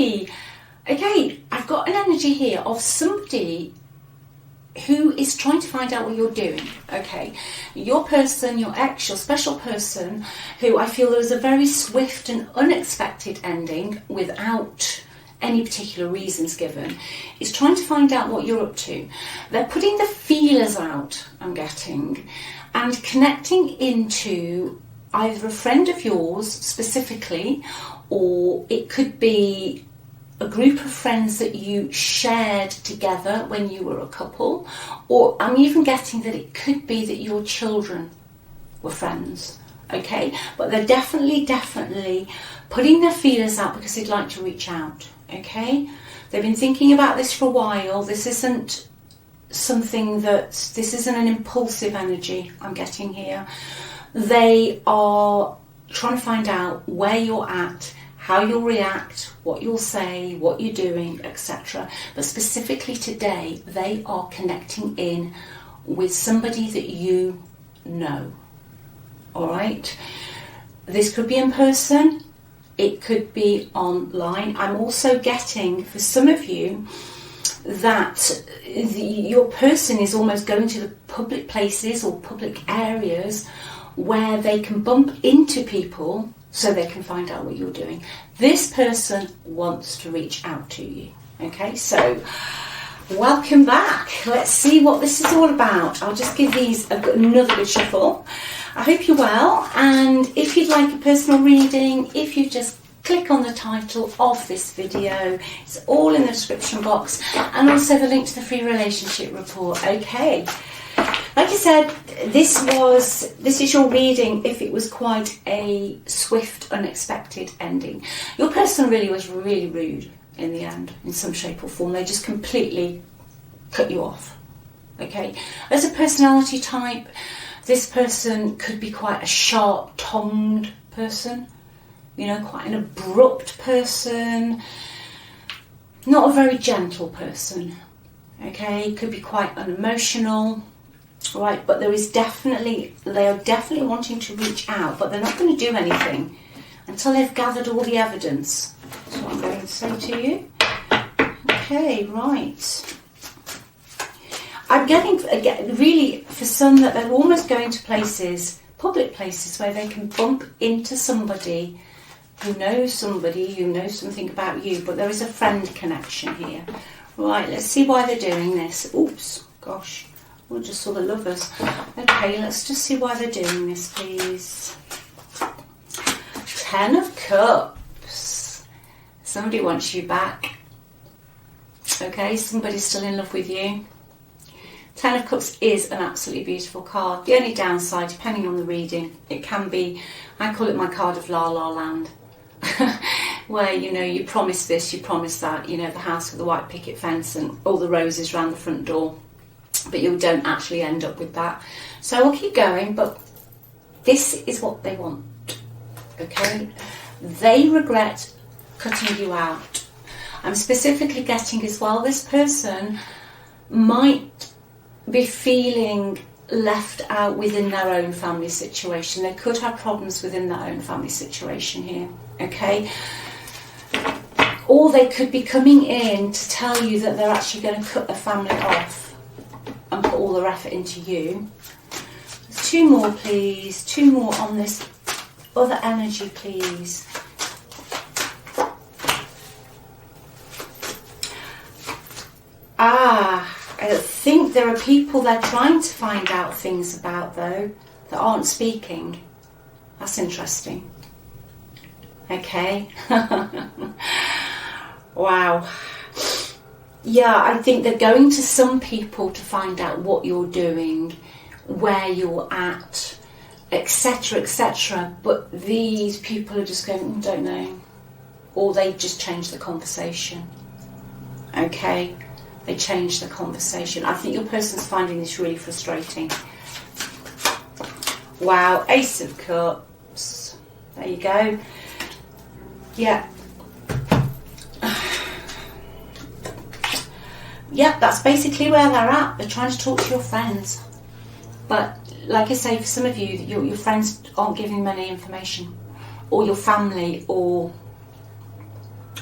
lovely. Okay, I've got an energy here of somebody who is trying to find out what you're doing. Okay, your person, your ex, your special person, who I feel there was a very swift and unexpected ending without any particular reasons given, is trying to find out what you're up to. They're putting the feelers out, I'm getting, and connecting into either a friend of yours specifically, or it could be a group of friends that you shared together when you were a couple, or I'm even getting that it could be that your children were friends, okay? But they're definitely putting their feelers out because they'd like to reach out, okay? They've been thinking about this for a while. This isn't an impulsive energy I'm getting here. They are trying to find out where you're at, how you'll react, what you'll say, what you're doing, etc. But specifically today, they are connecting in with somebody that you know. All right? This could be in person. It could be online. I'm also getting, for some of you, that your person is almost going to the public places or public areas where they can bump into people so they can find out what you're doing. This person wants to reach out to you. Okay, so welcome back. Let's see what this is all about. I'll just give these another good shuffle. I hope you're well, and if you'd like a personal reading, if you just click on the title of this video, it's all in the description box, and also the link to the free relationship report. Okay, like I said, this is your reading if it was quite a swift, unexpected ending. Your person really was really rude in the end, in some shape or form. They just completely cut you off. Okay, as a personality type, this person could be quite a sharp-tongued person, you know, quite an abrupt person, not a very gentle person. Okay, could be quite unemotional. Right, but they are definitely wanting to reach out, but they're not going to do anything until they've gathered all the evidence. That's what I'm going to say to you. Okay, right. I'm getting, really, for some, that they're almost going to places, public places, where they can bump into somebody who knows something about you, but there is a friend connection here. Right, let's see why they're doing this. Oops, gosh. We just saw the lovers. Okay, let's just see why they're doing this, please. 10 of Cups. Somebody wants you back. Okay, somebody's still in love with you. 10 of Cups is an absolutely beautiful card. The only downside, depending on the reading, it can be, I call it my card of La La Land. Where, you know, you promise this, you promise that, you know, the house with the white picket fence and all the roses around the front door. But you don't actually end up with that. So we'll keep going, but this is what they want, okay? They regret cutting you out. I'm specifically getting as well, this person might be feeling left out within their own family situation. They could have problems within their own family situation here, okay? Or they could be coming in to tell you that they're actually going to cut their family off and put all their effort into you. 2 more, please. 2 more on this other energy, please. I think there are people they're trying to find out things about, though, that aren't speaking. That's interesting. Okay. Wow. Yeah, I think they're going to some people to find out what you're doing, where you're at, etc., etc. But these people are just going, don't know. Or they just change the conversation. Okay? They change the conversation. I think your person's finding this really frustrating. Wow, Ace of Cups. There you go. Yeah. Yep, that's basically where they're at. They're trying to talk to your friends. But like I say, for some of you, your friends aren't giving them any information. Or your family, or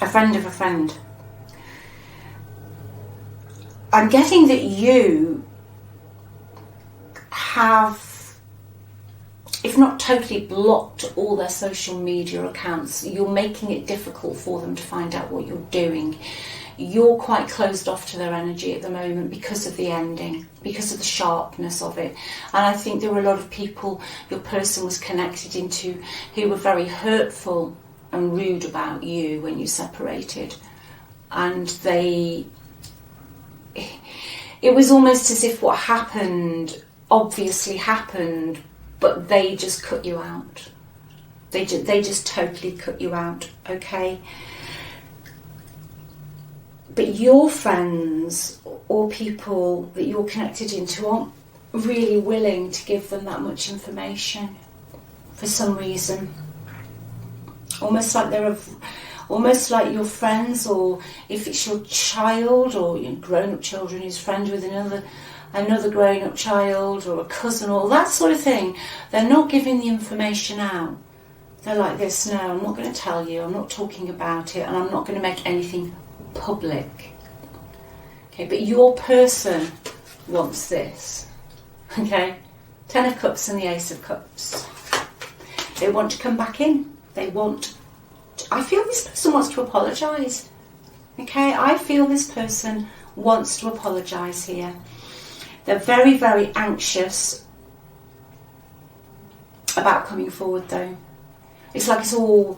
a friend of a friend. I'm getting that you have, if not totally blocked all their social media accounts, you're making it difficult for them to find out what you're doing. You're quite closed off to their energy at the moment because of the ending, because of the sharpness of it. And I think there were a lot of people your person was connected into who were very hurtful and rude about you when you separated. And it was almost as if what happened obviously happened, but they just cut you out. They just totally cut you out, okay? But your friends or people that you're connected into aren't really willing to give them that much information for some reason. Almost like your friends, or if it's your child or your grown-up children who's friends with another grown-up child or a cousin or that sort of thing, they're not giving the information out. They're like this: no, I'm not going to tell you, I'm not talking about it, and I'm not going to make anything public. Okay, but your person wants this. Okay, 10 of Cups and the Ace of Cups. They want to come back in. I feel this person wants to apologise. Okay, I feel this person wants to apologise here. They're very, very anxious about coming forward though. It's like it's all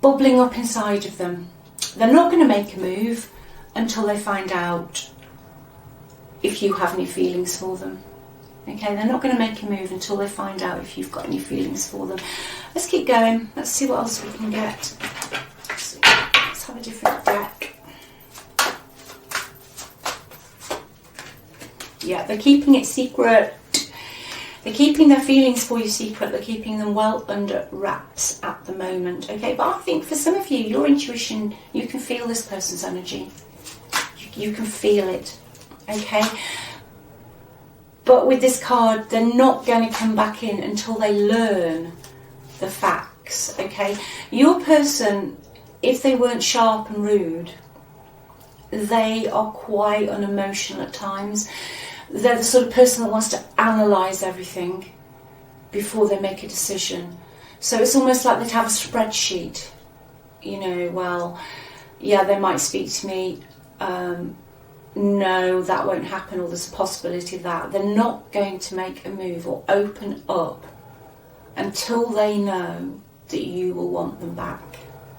bubbling up inside of them. They're not going to make a move until they find out if you have any feelings for them. Okay, they're not going to make a move until they find out if you've got any feelings for them. Let's keep going. Let's see what else we can get. Let's have a different deck. Yeah, they're keeping it secret. They're keeping their feelings for you secret. They're keeping them well under wraps at the moment. Okay, but I think for some of you, your intuition, you can feel this person's energy. You can feel it. Okay? But with this card, they're not going to come back in until they learn the facts. Okay? Your person, if they weren't sharp and rude, they are quite unemotional at times. They're the sort of person that wants to analyse everything before they make a decision. So it's almost like they'd have a spreadsheet. You know, well, yeah, they might speak to me. No, that won't happen, or there's a possibility of that. They're not going to make a move or open up until they know that you will want them back.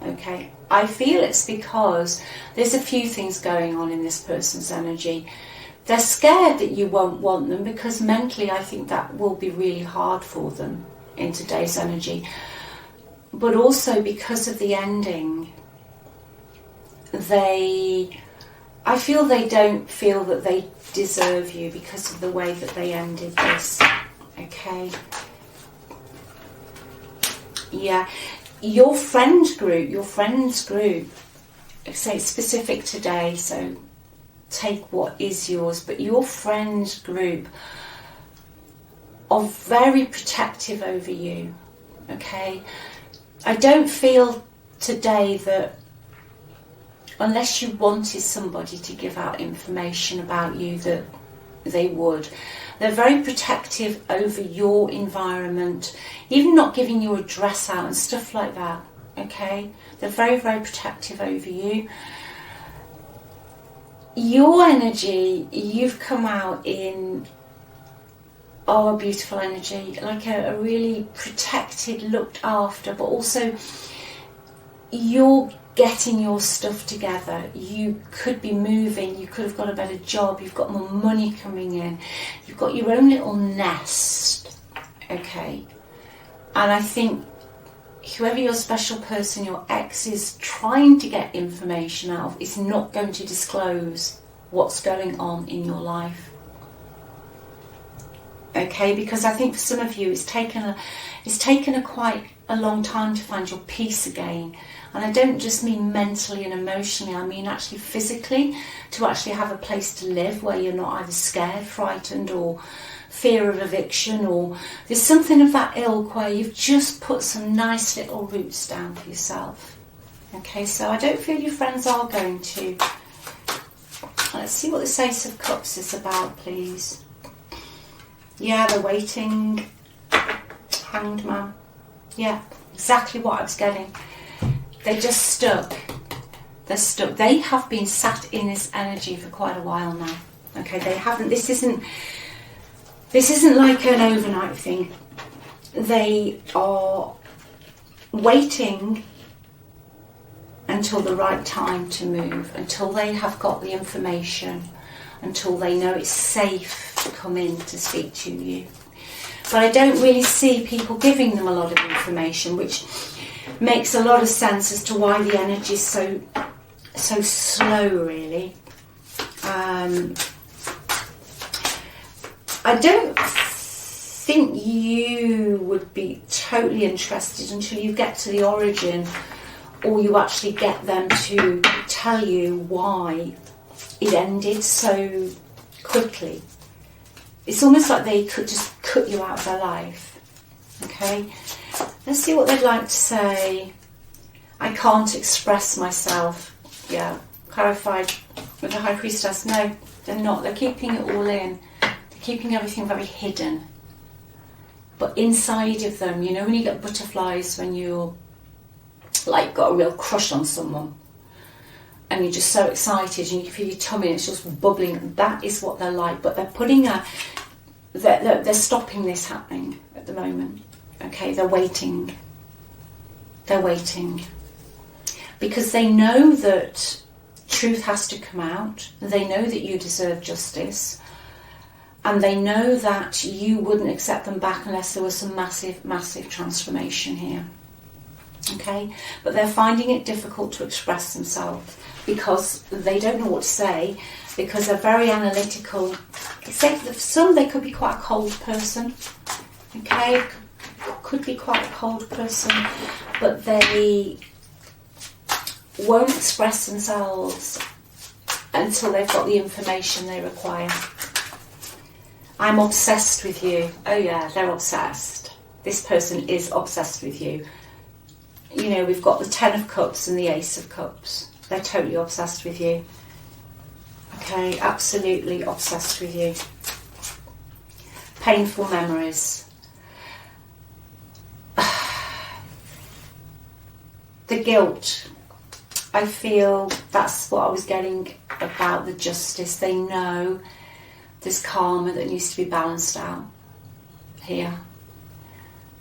Okay? I feel it's because there's a few things going on in this person's energy. They're scared that you won't want them because mentally I think that will be really hard for them in today's energy. But also because of the ending, I feel they don't feel that they deserve you because of the way that they ended this. Okay? Yeah. Your friends group, say it's specific today, so take what is yours, but your friends group are very protective over you. Okay? I don't feel today that unless you wanted somebody to give out information about you that they would. They're very protective over your environment, even not giving your address out and stuff like that. Okay? They're very, very protective over you. Your energy, you've come out in a beautiful energy, like a really protected, looked after, but also you're getting your stuff together. You could be moving, you could have got a better job, you've got more money coming in, you've got your own little nest. Okay? And I think whoever your special person, your ex, is trying to get information out of is not going to disclose what's going on in your life. Okay, because I think for some of you it's taken a quite a long time to find your peace again. And I don't just mean mentally and emotionally, I mean actually physically, to actually have a place to live where you're not either scared, frightened, or fear of eviction, or there's something of that ilk where you've just put some nice little roots down for yourself. Okay, so I don't feel your friends are going to. Let's see what this Ace of Cups is about, please. Yeah, they're waiting. Hanged Man. Yeah, exactly what I was getting. They're just stuck. They're stuck. They have been sat in this energy for quite a while now. Okay, they haven't. This isn't like an overnight thing. They are waiting until the right time to move, until they have got the information, until they know it's safe to come in to speak to you. But I don't really see people giving them a lot of information, which makes a lot of sense as to why the energy is so slow, really. I don't think you would be totally interested until you get to the origin, or you actually get them to tell you why it ended so quickly. It's almost like they could just cut you out of their life. Okay, let's see what they'd like to say. I can't express myself. Yeah, clarified with the High Priestess. No, they're not. They're keeping it all in. They're keeping everything very hidden. But inside of them, you know, when you get butterflies when you're like got a real crush on someone and you're just so excited and you can feel your tummy and it's just bubbling, that is what they're like. But they're putting they're stopping this happening at the moment. Okay, they're waiting. They're waiting because they know that truth has to come out. They know that you deserve justice, and they know that you wouldn't accept them back unless there was some massive transformation here. Okay, but they're finding it difficult to express themselves because they don't know what to say, because they're very analytical. Say for some, they could be quite a cold person. Okay, could be quite a cold person, but they won't express themselves until they've got the information they require. I'm obsessed with you. Oh yeah, they're obsessed. This person is obsessed with you. You know, we've got the Ten of Cups and the Ace of Cups. They're totally obsessed with you. Okay, absolutely obsessed with you. Painful memories. The guilt. I feel that's what I was getting about the justice. They know there's karma that needs to be balanced out here.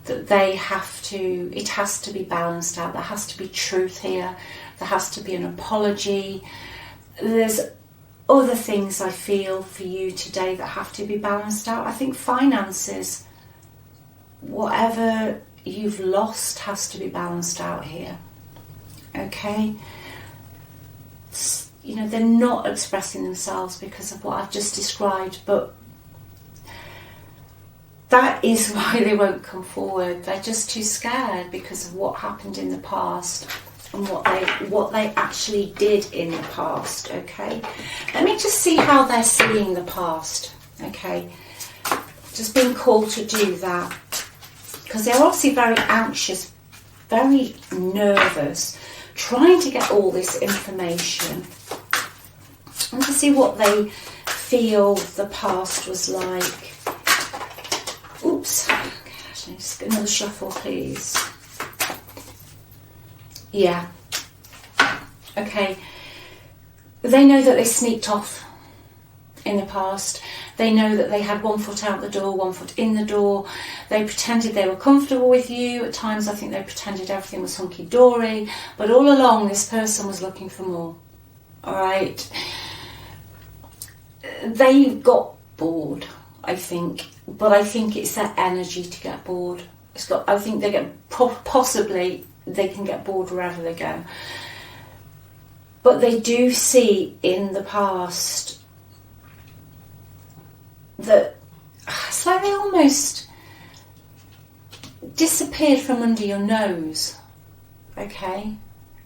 That they have to, it has to be balanced out. There has to be truth here. There has to be an apology. There's other things I feel for you today that have to be balanced out. I think finances, whatever you've lost has to be balanced out here. Okay? You know, they're not expressing themselves because of what I've just described, but that is why they won't come forward. They're just too scared because of what happened in the past and what they actually did in the past. Okay, let me just see how they're seeing the past. Okay, just being called to do that because they're obviously very anxious, very nervous, trying to get all this information and to see what they feel the past was like. Oops. Okay, just get another shuffle, please. Yeah. Okay. They know that they sneaked off in the past. They know that they had one foot out the door, one foot in the door. They pretended they were comfortable with you. At times I think they pretended everything was hunky-dory. But all along this person was looking for more. Alright? They got bored, I think. But I think it's their energy to get bored. I think they get possibly they can get bored wherever they go. But they do see in the past that it's like they almost disappeared from under your nose. Okay,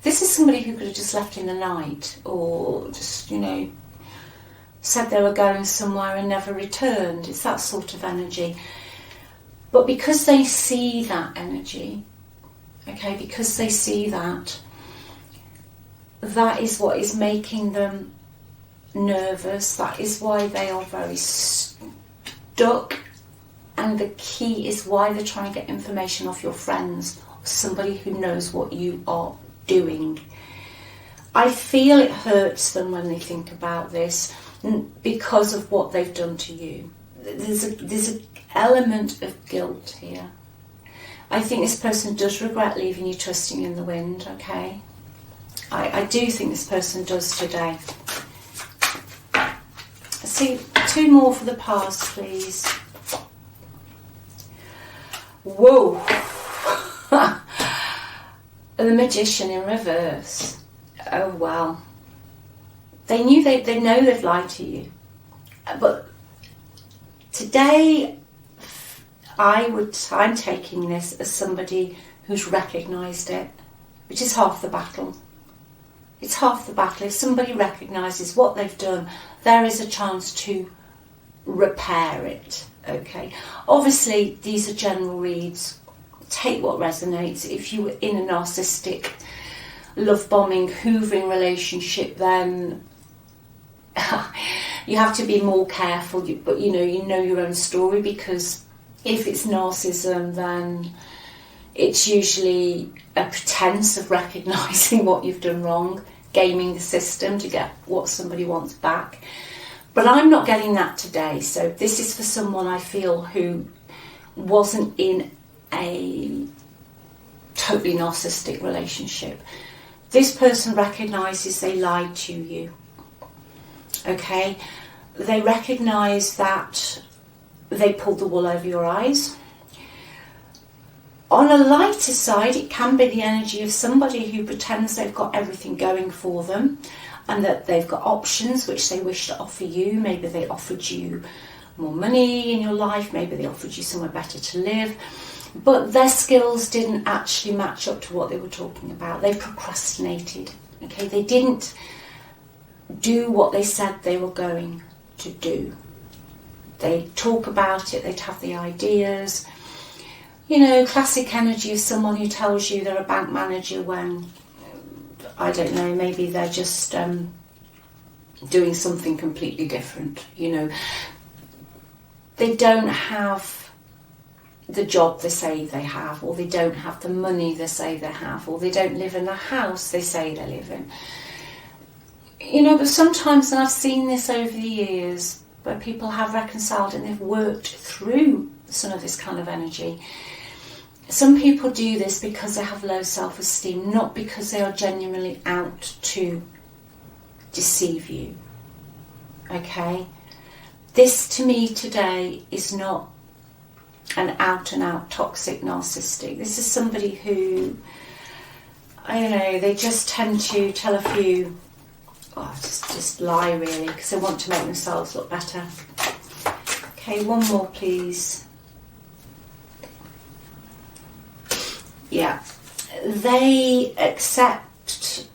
this is somebody who could have just left in the night, or just, you know, said they were going somewhere and never returned. It's that sort of energy. But because they see that energy, okay, because they see that, that is what is making them nervous. That is why they are very stuck. And the key is why they're trying to get information off your friends, somebody who knows what you are doing. I feel it hurts them when they think about this because of what they've done to you. There's an element of guilt here. I think this person does regret leaving you twisting in the wind, okay? I do think this person does today. See, 2 more for the past, please. Whoa! The Magician in reverse. Oh wow. They know they've lied to you. But today I'm taking this as somebody who's recognised it, which is half the battle. It's half the battle. If somebody recognises what they've done, there is a chance to repair it. Okay. Obviously, these are general reads. Take what resonates. If you were in a narcissistic, love-bombing, hoovering relationship, then you have to be more careful. But you know your own story, because if it's narcissism, then it's usually a pretense of recognising what you've done wrong, gaming the system to get what somebody wants back. But I'm not getting that today. So this is for someone I feel who wasn't in a totally narcissistic relationship. This person recognises they lied to you. Okay? They recognise that they pulled the wool over your eyes. On a lighter side, it can be the energy of somebody who pretends they've got everything going for them and that they've got options which they wish to offer you. Maybe they offered you more money in your life, maybe they offered you somewhere better to live, but their skills didn't actually match up to what they were talking about. They procrastinated, okay? They didn't do what they said they were going to do. They talk about it, they'd have the ideas. You know, classic energy of someone who tells you they're a bank manager when, I don't know, maybe they're just doing something completely different. You know, they don't have the job they say they have, or they don't have the money they say they have, or they don't live in the house they say they live in. You know, but sometimes, and I've seen this over the years, where people have reconciled and they've worked through some of this kind of energy. Some people do this because they have low self-esteem, not because they are genuinely out to deceive you. Okay? This to me today is not an out-and-out toxic narcissistic. This is somebody who, I don't know, they just tend to tell a few, just lie really, because they want to make themselves look better. Okay, 1 more please. Yeah, they accept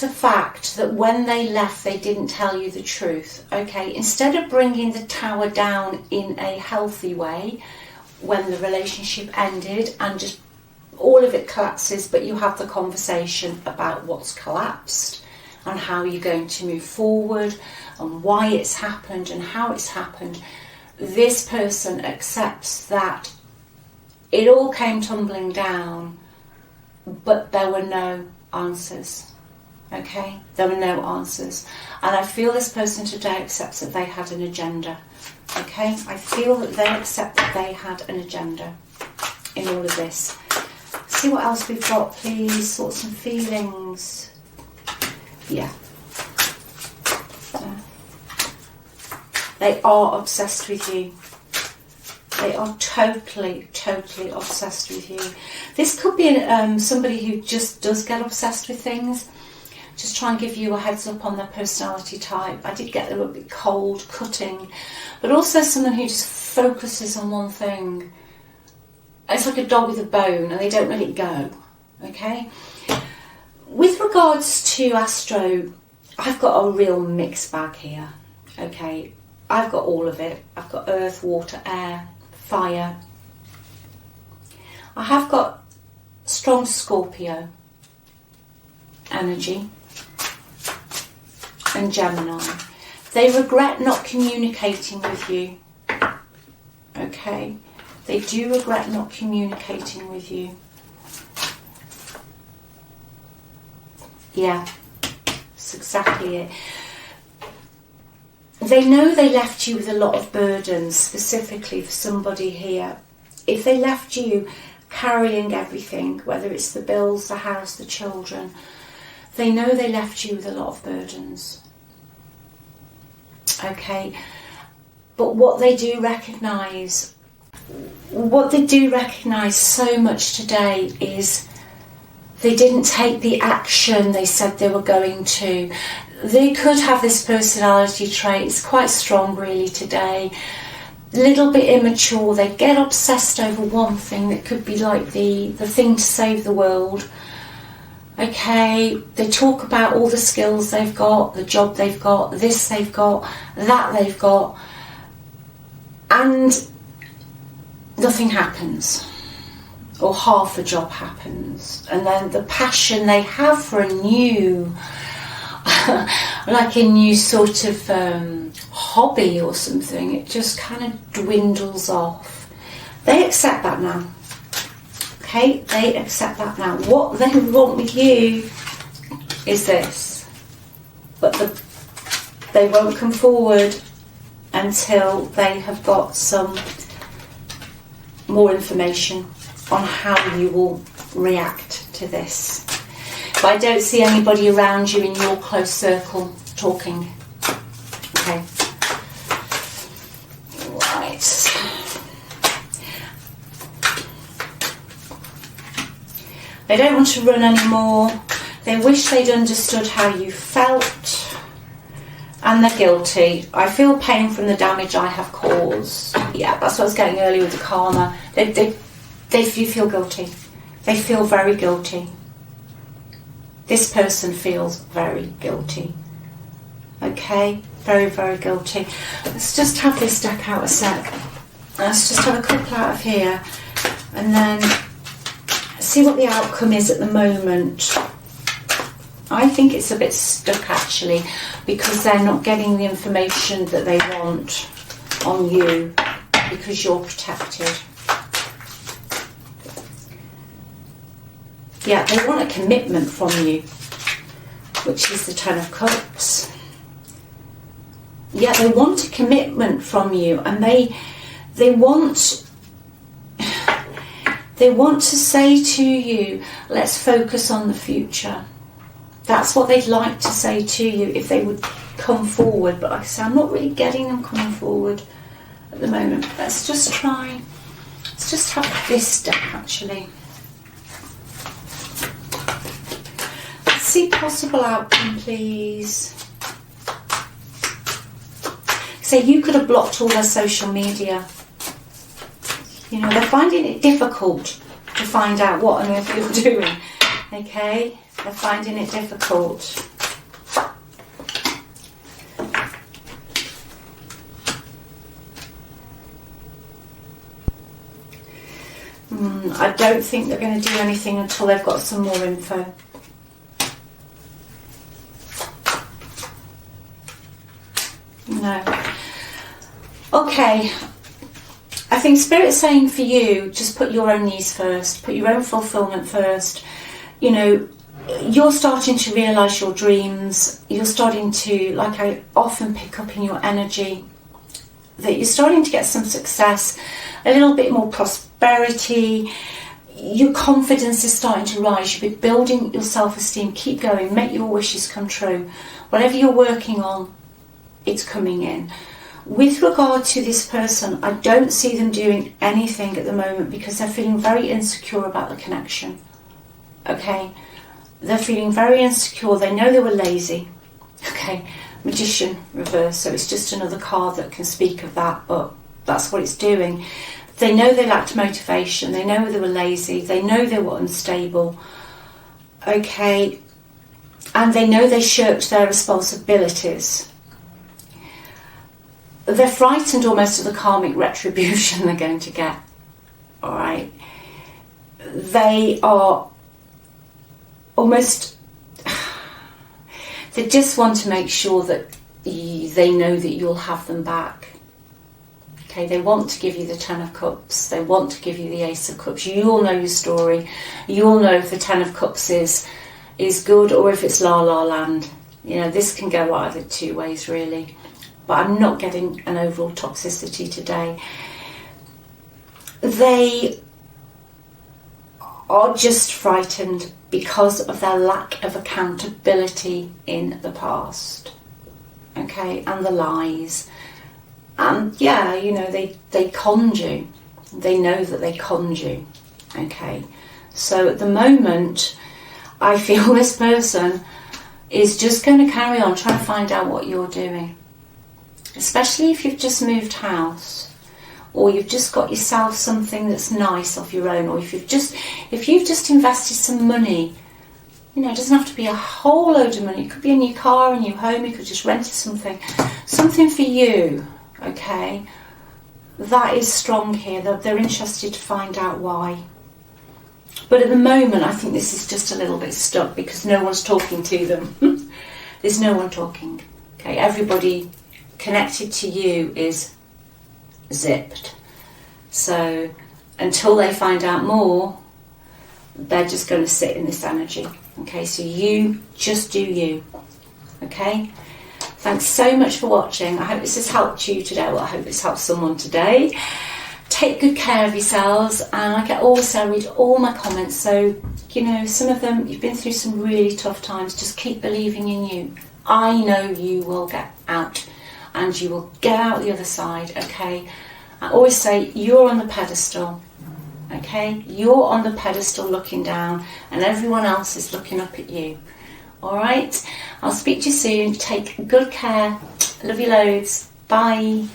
the fact that when they left they didn't tell you the truth. Okay, instead of bringing the tower down in a healthy way when the relationship ended and just all of it collapses, but you have the conversation about what's collapsed and how you're going to move forward and why it's happened and how it's happened. This person accepts that it all came tumbling down, but there were no answers. Okay? There were no answers. And I feel this person today accepts that they had an agenda. Okay? I feel that they accept that they had an agenda in all of this. See what else we've got, please. Thoughts and feelings. Yeah. They are obsessed with you. They are totally, totally obsessed with you. This could be somebody who just does get obsessed with things. Just try and give you a heads up on their personality type. I did get them a bit cold, cutting, but also someone who just focuses on one thing. It's like a dog with a bone and they don't let it go. Okay? With regards to Astro, I've got a real mixed bag here. Okay? I've got all of it. I've got earth, water, air, fire. I have got strong Scorpio energy and Gemini. They regret not communicating with you. Okay? They do regret not communicating with you. Yeah, that's exactly it. They know they left you with a lot of burdens, specifically for somebody here. If they left you carrying everything, whether it's the bills, the house, the children, they know they left you with a lot of burdens. Okay? But what they do recognise so much today is they didn't take the action they said they were going to. They could have this personality trait, it's quite strong really today. A little bit immature, they get obsessed over one thing that could be like the thing to save the world. Okay, they talk about all the skills they've got, the job they've got, this they've got, that they've got, and nothing happens, or half a job happens. And then the passion they have for a new, like a new sort of hobby or something, it just kind of dwindles off. They accept that now. Okay, they accept that now. What they want with you is this, but they won't come forward until they have got some more information on how you will react to this. But I don't see anybody around you in your close circle talking. Okay. Right. They don't want to run anymore. They wish they'd understood how you felt. And they're guilty. I feel pain from the damage I have caused. Yeah, that's what I was getting earlier with the karma. They feel guilty. They feel very guilty. This person feels very guilty. Okay? Very, very guilty. Let's just have this deck out a sec. Let's just have a couple out of here. And then see what the outcome is at the moment. I think it's a bit stuck actually, because they're not getting the information that they want on you, because you're protected. Yeah, they want a commitment from you, which is the Ten of Cups. Yeah, they want a commitment from you, and they want to say to you, let's focus on the future. That's what they'd like to say to you if they would come forward. But like I say, I'm not really getting them coming forward at the moment. Let's just have this deck actually. Let's see possible outcome, please. So you could have blocked all their social media. You know, they're finding it difficult to find out what on earth you're doing. Okay? They're finding it difficult. I don't think they're going to do anything until they've got some more info. No. Okay. I think Spirit's saying for you, just put your own needs first. Put your own fulfillment first. You know, you're starting to realise your dreams. You're starting to, like I often pick up in your energy, that you're starting to get some success, a little bit more prosperity. Your confidence is starting to rise. You're building your self-esteem. Keep going. Make your wishes come true. Whatever you're working on, it's coming in. With regard to this person, I don't see them doing anything at the moment because they're feeling very insecure about the connection. Okay? They're feeling very insecure. They know they were lazy. Okay? Magician reverse. So it's just another card that can speak of that, but that's what it's doing. They know they lacked motivation. They know they were lazy. They know they were unstable. Okay? And they know they shirked their responsibilities. They're frightened almost of the karmic retribution they're going to get. Alright? they are almost, they just want to make sure that they know that you'll have them back. Okay, they want to give you the Ten of Cups, they want to give you the Ace of Cups. You all know your story, you all know if the Ten of Cups is good or if it's la la land. You know, this can go either two ways really, but I'm not getting an overall toxicity today. They are just frightened because of their lack of accountability in the past, okay, and the lies. And yeah, you know, they conned you. They know that they conned you, okay. So at the moment, I feel this person is just going to carry on trying to find out what you're doing. Especially if you've just moved house, or you've just got yourself something that's nice of your own, or if you've just invested some money. You know, it doesn't have to be a whole load of money. It could be a new car, a new home, you could just rent something for you, okay? That is strong here. They're interested to find out why. But at the moment, I think this is just a little bit stuck because no one's talking to them. There's no one talking. Okay, everybody connected to you is zipped. So until they find out more, they're just going to sit in this energy. Okay, so you just do you. Okay? Thanks so much for watching. I hope this has helped you today. Well, I hope it's helped someone today. Take good care of yourselves, and I read all my comments. So, you know, some of them, you've been through some really tough times. Just keep believing in you. I know you will get out, and you will get out the other side, okay? I always say, you're on the pedestal, okay? You're on the pedestal looking down, and everyone else is looking up at you. All right? I'll speak to you soon. Take good care. Love you loads. Bye.